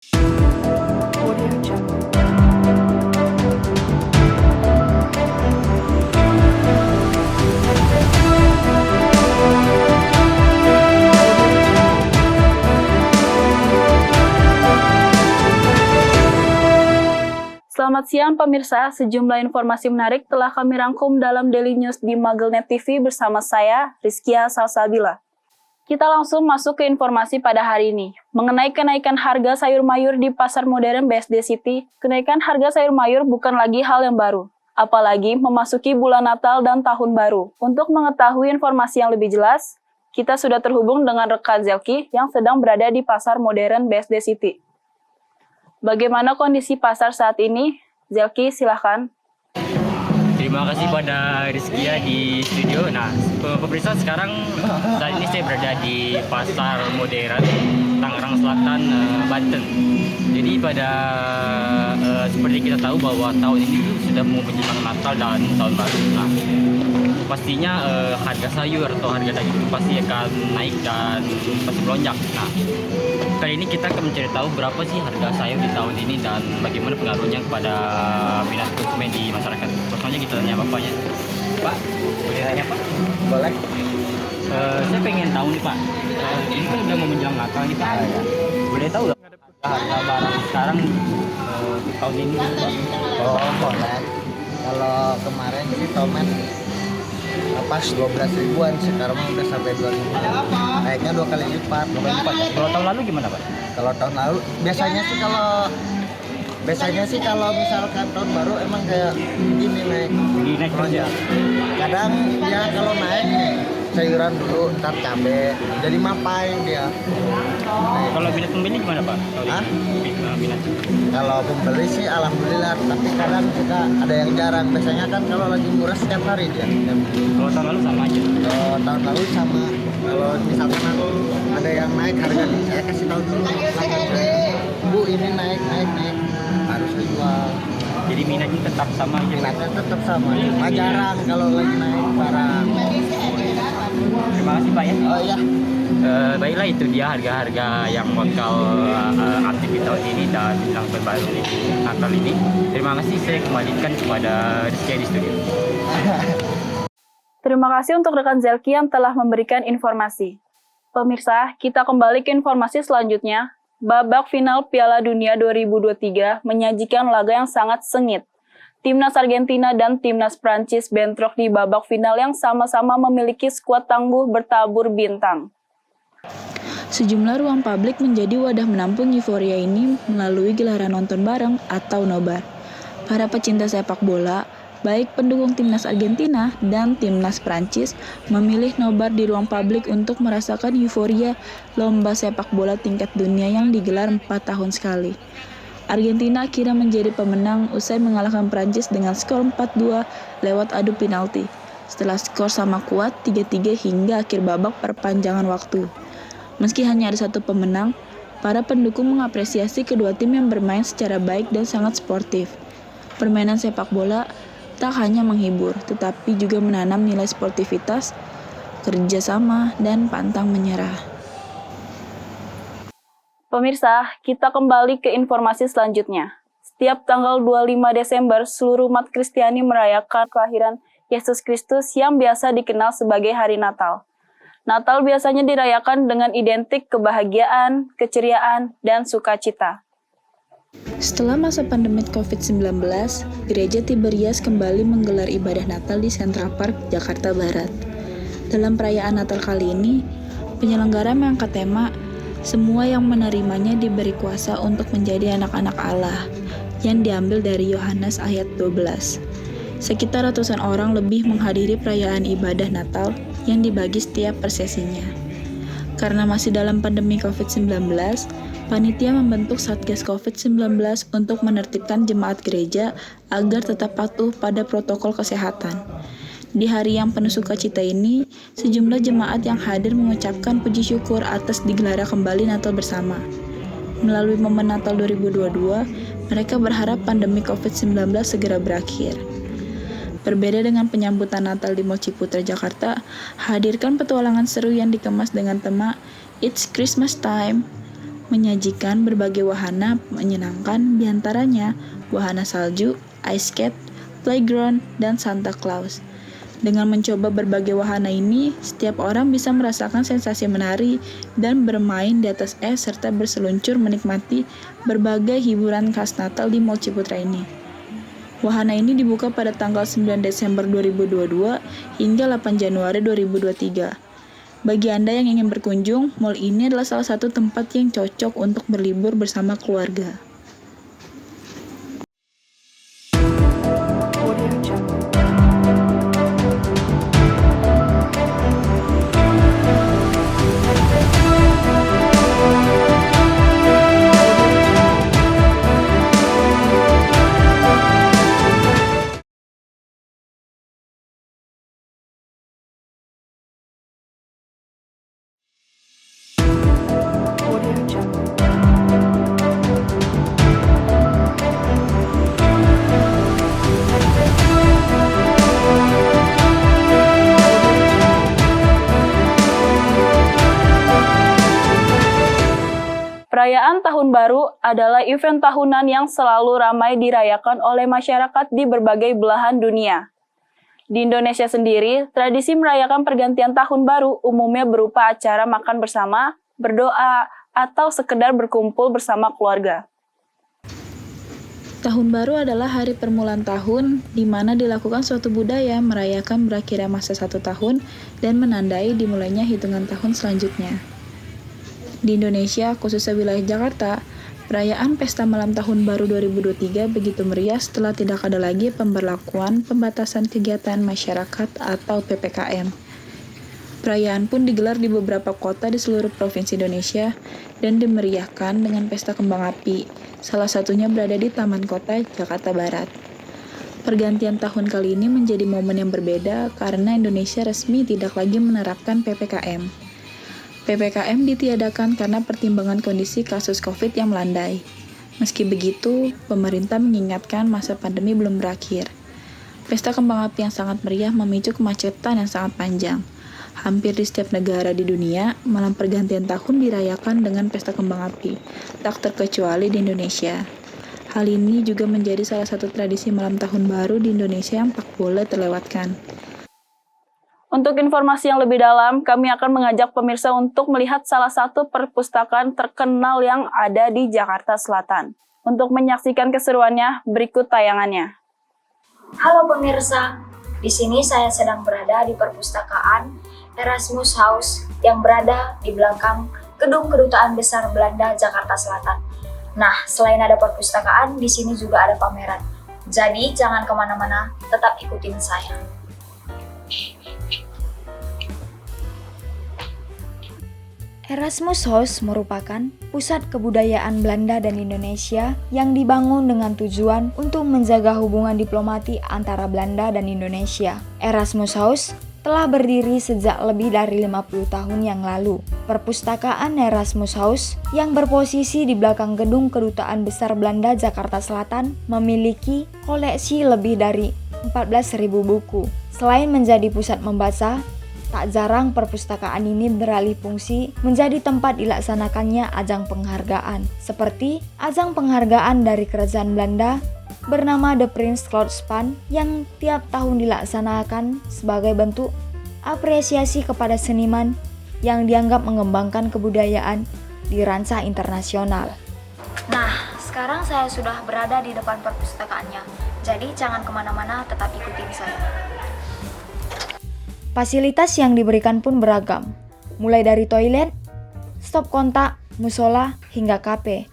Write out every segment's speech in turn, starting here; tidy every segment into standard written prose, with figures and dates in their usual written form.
Audio Jungle. Selamat siang pemirsa, sejumlah informasi menarik telah kami rangkum dalam Daily News di Magelnet TV bersama saya, Rizkia Salsabila. Kita langsung masuk ke informasi pada hari ini. Mengenai kenaikan harga sayur mayur di pasar modern BSD City, kenaikan harga sayur mayur bukan lagi hal yang baru. Apalagi memasuki bulan Natal dan Tahun Baru. Untuk mengetahui informasi yang lebih jelas, kita sudah terhubung dengan rekan Zelki yang sedang berada di pasar modern BSD City. Bagaimana kondisi pasar saat ini? Zelki, silahkan. Terima kasih pada Rizkia di studio. Nah, pemirsa sekarang saat ini saya berada di Pasar Modern Tangerang Selatan, Banten. Jadi seperti kita tahu bahwa tahun ini sudah mau menjelang Natal dan Tahun Baru. Nah, pastinya harga sayur atau harga daging itu pasti akan naik dan pasti melonjak. Nah, kali ini kita akan mencari tahu berapa sih harga sayur di tahun ini dan bagaimana pengaruhnya kepada minat konsumen di masyarakat. Pertama kita tanya bapaknya. Pak, boleh tanya Pak? Boleh. Saya pengen tahu nih Pak. Ini kan udah mau menjelang Natal nih Pak. Boleh tahu nggak harga barang sekarang tahun ini Pak? Oh, boleh. Kalau kemarin sih tomat pas 12 ribuan, sekarang udah sampai 2 ribu. Naiknya 2 kali lipat. Kalau tahun lalu gimana Pak? Kalau tahun lalu biasanya sih kalau misalkan tahun baru emang kayak gini naik. Ini naik terus ya? Kadang ya kalau naik sayuran dulu, ntar cabe, jadi mapai dia. Kalau minat pembeli gimana Pak? Hah? Minat. Kalau pembeli sih alhamdulillah, tapi kadang juga ada yang jarang. Biasanya kan kalau lagi murah setiap hari dia. Kalau tahun lalu sama aja. Kalau tahun lalu sama. Kalau misalkan ada yang naik harga nih, saya kasih tahu dulu. Bu, ini naik, harus dijual. Jadi minatnya tetap sama aja. Minatnya tetap sama. Cuma jarang kalau lagi naik barang. Terima kasih Pak ya. Oh iya. Baiklah, itu dia harga-harga yang bakal aktif di tahun ini dan yang terbaru di Natal ini. Terima kasih, saya kembalikan kepada Rizky di studio. Terima kasih untuk rekan Zelki yang telah memberikan informasi. Pemirsa, kita kembali ke informasi selanjutnya. Babak final Piala Dunia 2023 menyajikan laga yang sangat sengit. Timnas Argentina dan Timnas Prancis bentrok di babak final yang sama-sama memiliki skuad tangguh bertabur bintang. Sejumlah ruang publik menjadi wadah menampung euforia ini melalui gelaran nonton bareng atau nobar. Para pecinta sepak bola, baik pendukung Timnas Argentina dan Timnas Prancis, memilih nobar di ruang publik untuk merasakan euforia lomba sepak bola tingkat dunia yang digelar 4 tahun sekali. Argentina akhirnya menjadi pemenang usai mengalahkan Prancis dengan skor 4-2 lewat adu penalti. Setelah skor sama kuat 3-3 hingga akhir babak perpanjangan waktu. Meski hanya ada satu pemenang, para pendukung mengapresiasi kedua tim yang bermain secara baik dan sangat sportif. Permainan sepak bola tak hanya menghibur, tetapi juga menanam nilai sportivitas, kerjasama, dan pantang menyerah. Pemirsa, kita kembali ke informasi selanjutnya. Setiap tanggal 25 Desember, seluruh umat Kristiani merayakan kelahiran Yesus Kristus yang biasa dikenal sebagai Hari Natal. Natal biasanya dirayakan dengan identik kebahagiaan, keceriaan, dan sukacita. Setelah masa pandemi COVID-19, Gereja Tiberias kembali menggelar ibadah Natal di Central Park, Jakarta Barat. Dalam perayaan Natal kali ini, penyelenggara mengangkat tema "Semua yang menerimanya diberi kuasa untuk menjadi anak-anak Allah", yang diambil dari Yohanes ayat 12. Sekitar ratusan orang lebih menghadiri perayaan ibadah Natal yang dibagi setiap persesinya. Karena masih dalam pandemi COVID-19, panitia membentuk Satgas COVID-19 untuk menertibkan jemaat gereja agar tetap patuh pada protokol kesehatan. Di hari yang penuh sukacita ini, sejumlah jemaat yang hadir mengucapkan puji syukur atas digelarnya kembali Natal bersama. Melalui momen Natal 2022, mereka berharap pandemi COVID-19 segera berakhir. Berbeda dengan penyambutan Natal di Mall Ciputra, Jakarta, hadirkan petualangan seru yang dikemas dengan tema It's Christmas Time. menyajikan berbagai wahana menyenangkan, diantaranya wahana salju, ice skate, playground, dan Santa Claus. Dengan mencoba berbagai wahana ini, setiap orang bisa merasakan sensasi menari dan bermain di atas es serta berseluncur menikmati berbagai hiburan khas Natal di Mall Ciputra ini. Wahana ini dibuka pada tanggal 9 Desember 2022 hingga 8 Januari 2023. Bagi Anda yang ingin berkunjung, mall ini adalah salah satu tempat yang cocok untuk berlibur bersama keluarga. Perayaan Tahun Baru adalah event tahunan yang selalu ramai dirayakan oleh masyarakat di berbagai belahan dunia. Di Indonesia sendiri, tradisi merayakan pergantian Tahun Baru umumnya berupa acara makan bersama, berdoa, atau sekedar berkumpul bersama keluarga. Tahun Baru adalah hari permulaan tahun di mana dilakukan suatu budaya merayakan berakhirnya masa 1 tahun dan menandai dimulainya hitungan tahun selanjutnya. Di Indonesia, khususnya wilayah Jakarta, perayaan Pesta Malam Tahun Baru 2023 begitu meriah setelah tidak ada lagi pemberlakuan pembatasan kegiatan masyarakat atau PPKM. Perayaan pun digelar di beberapa kota di seluruh provinsi Indonesia dan dimeriahkan dengan pesta kembang api, salah satunya berada di Taman Kota, Jakarta Barat. Pergantian tahun kali ini menjadi momen yang berbeda karena Indonesia resmi tidak lagi menerapkan PPKM. PPKM ditiadakan karena pertimbangan kondisi kasus COVID yang melandai. Meski begitu, pemerintah mengingatkan masa pandemi belum berakhir. Pesta kembang api yang sangat meriah memicu kemacetan yang sangat panjang. Hampir di setiap negara di dunia, malam pergantian tahun dirayakan dengan pesta kembang api, tak terkecuali di Indonesia. Hal ini juga menjadi salah satu tradisi malam tahun baru di Indonesia yang tak boleh terlewatkan. Untuk informasi yang lebih dalam, kami akan mengajak pemirsa untuk melihat salah satu perpustakaan terkenal yang ada di Jakarta Selatan. Untuk menyaksikan keseruannya, berikut tayangannya. Halo pemirsa, di sini saya sedang berada di perpustakaan Erasmus House yang berada di belakang Gedung Kedutaan Besar Belanda Jakarta Selatan. Nah, selain ada perpustakaan, di sini juga ada pameran. Jadi jangan kemana-mana, tetap ikutin saya. Erasmus House merupakan pusat kebudayaan Belanda dan Indonesia yang dibangun dengan tujuan untuk menjaga hubungan diplomatik antara Belanda dan Indonesia. Erasmus House telah berdiri sejak lebih dari 50 tahun yang lalu. Perpustakaan Erasmus House yang berposisi di belakang Gedung Kedutaan Besar Belanda Jakarta Selatan memiliki koleksi lebih dari 14.000 buku. Selain menjadi pusat membaca, tak jarang perpustakaan ini beralih fungsi menjadi tempat dilaksanakannya ajang penghargaan, seperti ajang penghargaan dari Kerajaan Belanda bernama The Prince Claus Span yang tiap tahun dilaksanakan sebagai bentuk apresiasi kepada seniman yang dianggap mengembangkan kebudayaan di rancah internasional. Nah, sekarang saya sudah berada di depan perpustakaannya, jadi jangan kemana-mana, tetap ikutin saya. Fasilitas yang diberikan pun beragam, mulai dari toilet, stop kontak, musola, hingga kafe.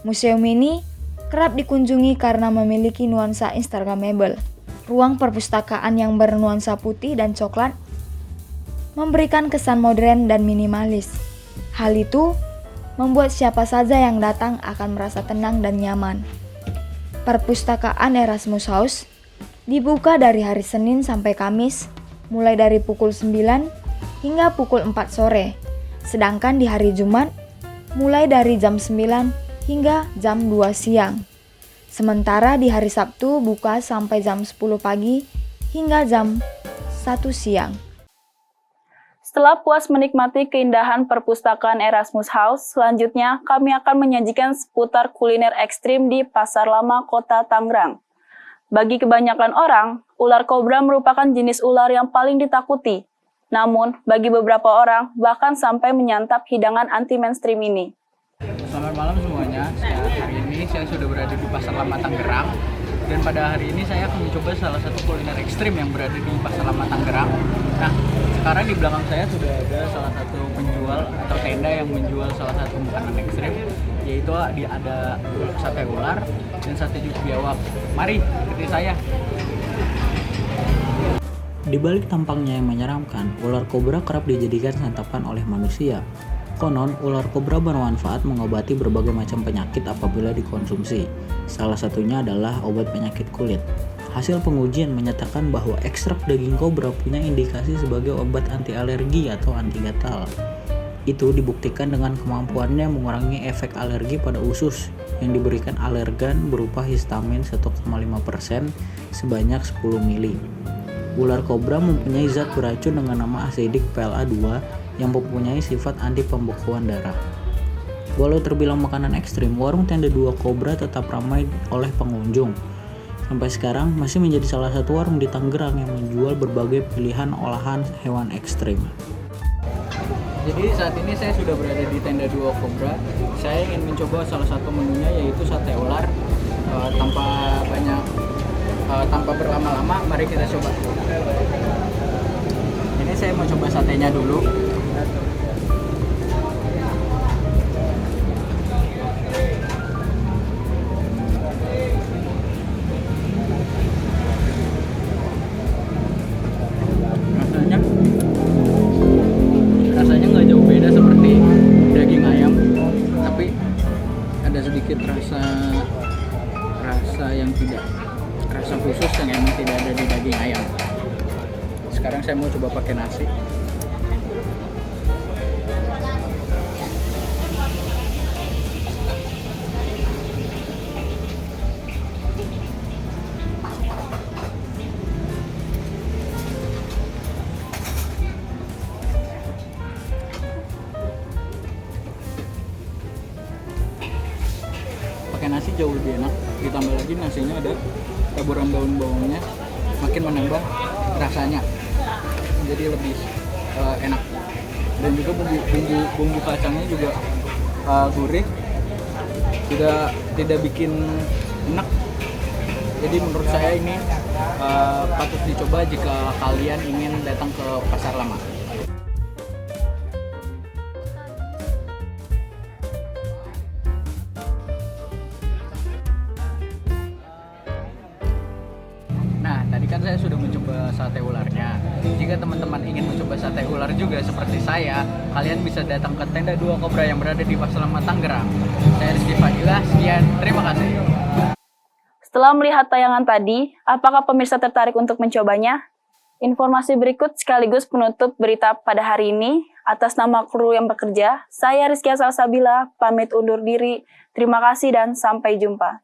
Museum ini kerap dikunjungi karena memiliki nuansa Instagramable. Ruang perpustakaan yang bernuansa putih dan coklat memberikan kesan modern dan minimalis. Hal itu membuat siapa saja yang datang akan merasa tenang dan nyaman. Perpustakaan Erasmus House dibuka dari hari Senin sampai Kamis, mulai dari pukul 9 hingga pukul 4 sore. Sedangkan di hari Jumat, mulai dari jam 9 hingga jam 2 siang. Sementara di hari Sabtu buka sampai jam 10 pagi hingga jam 1 siang. Setelah puas menikmati keindahan perpustakaan Erasmus House, selanjutnya kami akan menyajikan seputar kuliner ekstrim di Pasar Lama Kota Tangerang. Bagi kebanyakan orang, ular kobra merupakan jenis ular yang paling ditakuti. Namun, bagi beberapa orang, bahkan sampai menyantap hidangan anti-mainstream ini. Selamat malam semuanya. Hari ini saya sudah berada di Pasar Lama Tangerang. Dan pada hari ini saya akan mencoba salah satu kuliner ekstrim yang berada di Pasar Lama Tangerang. Nah, sekarang di belakang saya sudah ada salah satu penjual atau tenda yang menjual salah satu makanan ekstrim, yaitu ada sate ular dan sate juk biawak. Mari, ikuti saya. Di balik tampangnya yang menyeramkan, ular kobra kerap dijadikan santapan oleh manusia. Konon, ular kobra bermanfaat mengobati berbagai macam penyakit apabila dikonsumsi. Salah satunya adalah obat penyakit kulit. Hasil pengujian menyatakan bahwa ekstrak daging kobra punya indikasi sebagai obat anti alergi atau anti gatal. Itu dibuktikan dengan kemampuannya mengurangi efek alergi pada usus yang diberikan alergan berupa histamin 1,5% sebanyak 10 mili. Ular kobra mempunyai zat beracun dengan nama asidik PLA2 yang mempunyai sifat anti pembekuan darah. Walau terbilang makanan ekstrim, warung tenda 2 kobra tetap ramai oleh pengunjung. Sampai sekarang masih menjadi salah satu warung di Tangerang yang menjual berbagai pilihan olahan hewan ekstrim. Jadi saat ini saya sudah berada di tenda 2 kobra. Saya ingin mencoba salah satu menunya, yaitu sate ular. Tanpa berlama-lama, mari kita coba. Ini saya mau coba satenya dulu. Rasanya nggak jauh beda seperti daging ayam, tapi ada sedikit rasa khusus yang emang tidak ada di daging ayam. Sekarang saya mau coba pakai nasi. Pakai nasi jauh lebih enak, ditambah lagi nasinya ada taburan daun bawangnya, makin menambah rasanya, jadi lebih enak. Dan juga bumbu kacangnya juga gurih, tidak bikin enak. Jadi menurut saya ini patut dicoba jika kalian ingin datang ke Pasar Lama. Nah, tadi kan saya sudah mencoba sate ularnya. Jika teman-teman ingin mencoba sate ular juga seperti saya, kalian bisa datang ke tenda 2 kobra yang berada di Pasar Lama Tangerang. Saya Rizky Fadilah, sekian, terima kasih. Setelah melihat tayangan tadi, apakah pemirsa tertarik untuk mencobanya? Informasi berikut sekaligus penutup berita pada hari ini. Atas nama kru yang bekerja, saya Rizky Salsabila, pamit undur diri. Terima kasih dan sampai jumpa.